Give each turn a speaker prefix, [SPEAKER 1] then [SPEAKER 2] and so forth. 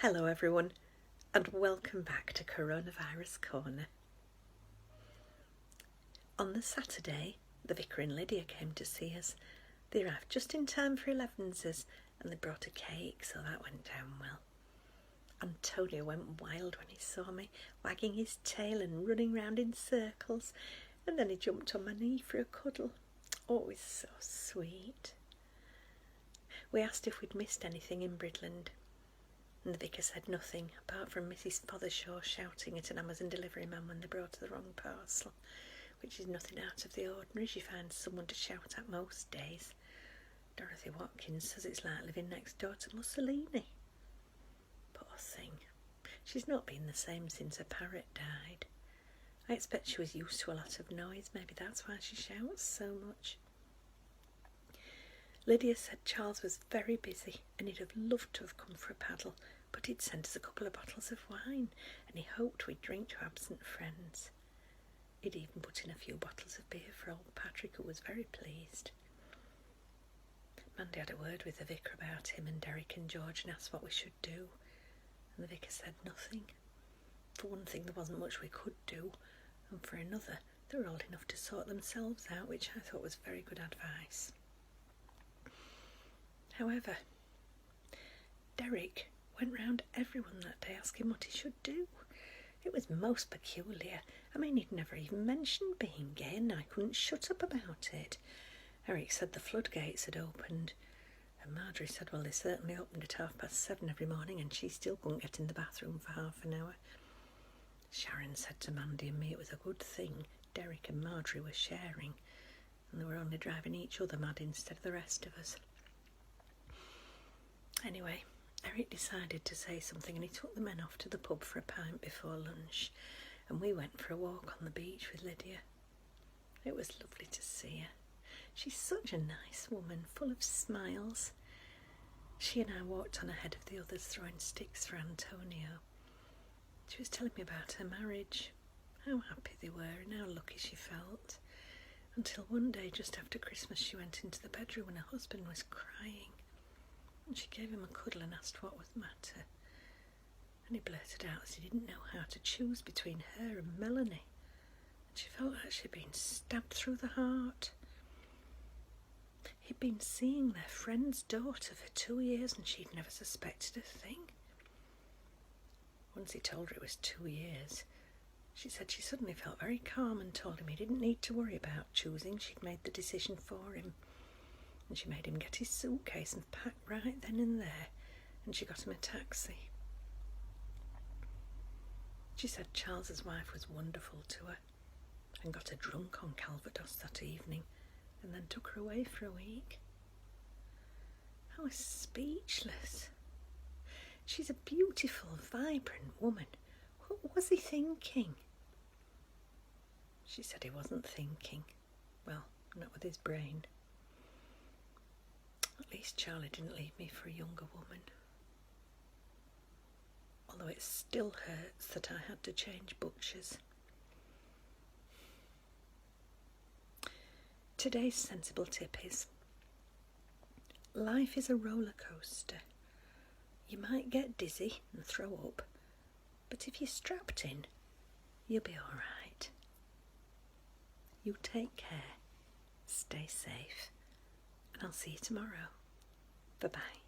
[SPEAKER 1] Hello everyone, and welcome back to Coronavirus Corner. On the Saturday, the vicar and Lydia came to see us. They arrived just in time for 11's and they brought a cake, so that went down well. Antonio went wild when he saw me, wagging his tail and running round in circles, and then he jumped on my knee for a cuddle. Oh, it was so sweet. We asked if we'd missed anything in Bridland, and the vicar said nothing, apart from Mrs. Fothershaw shouting at an Amazon delivery man when they brought the wrong parcel, which is nothing out of the ordinary. She finds someone to shout at most days. Dorothy Watkins says it's like living next door to Mussolini. Poor thing. She's not been the same since her parrot died. I expect she was used to a lot of noise. Maybe that's why she shouts so much. Lydia said Charles was very busy and he'd have loved to have come for a paddle, but he'd sent us a couple of bottles of wine and he hoped we'd drink to absent friends. He'd even put in a few bottles of beer for old Patrick, who was very pleased. Mandy had a word with the vicar about him and Derek and George and asked what we should do, and the vicar said nothing. For one thing, there wasn't much we could do, and for another, they were old enough to sort themselves out, which I thought was very good advice. However, Derek went round everyone that day asking what he should do. It was most peculiar. I mean, he'd never even mentioned being gay, and I couldn't shut up about it. Eric said the floodgates had opened, and Marjorie said, well, they certainly opened at 7:30 every morning, and she still couldn't get in the bathroom for half an hour. Sharon said to Mandy and me it was a good thing Derek and Marjorie were sharing, and they were only driving each other mad instead of the rest of us. Anyway, Eric decided to say something and he took the men off to the pub for a pint before lunch, and we went for a walk on the beach with Lydia. It was lovely to see her. She's such a nice woman, full of smiles. She and I walked on ahead of the others, throwing sticks for Antonio. She was telling me about her marriage, how happy they were and how lucky she felt, until one day just after Christmas she went into the bedroom and her husband was crying. And she gave him a cuddle and asked what was the matter. And he blurted out that he didn't know how to choose between her and Melanie. And she felt like she'd been stabbed through the heart. He'd been seeing their friend's daughter for 2 years and she'd never suspected a thing. Once he told her it was 2 years, she said she suddenly felt very calm and told him he didn't need to worry about choosing. She'd made the decision for him. And she made him get his suitcase and pack right then and there, and she got him a taxi. She said Charles's wife was wonderful to her and got her drunk on Calvados that evening and then took her away for a week. I was speechless. She's a beautiful, vibrant woman. What was he thinking? She said he wasn't thinking. Well, not with his brain. At least Charlie didn't leave me for a younger woman. Although it still hurts that I had to change butchers. Today's sensible tip is, life is a roller coaster. You might get dizzy and throw up, but if you're strapped in, you'll be all right. You take care, stay safe, and I'll see you tomorrow. Bye-bye.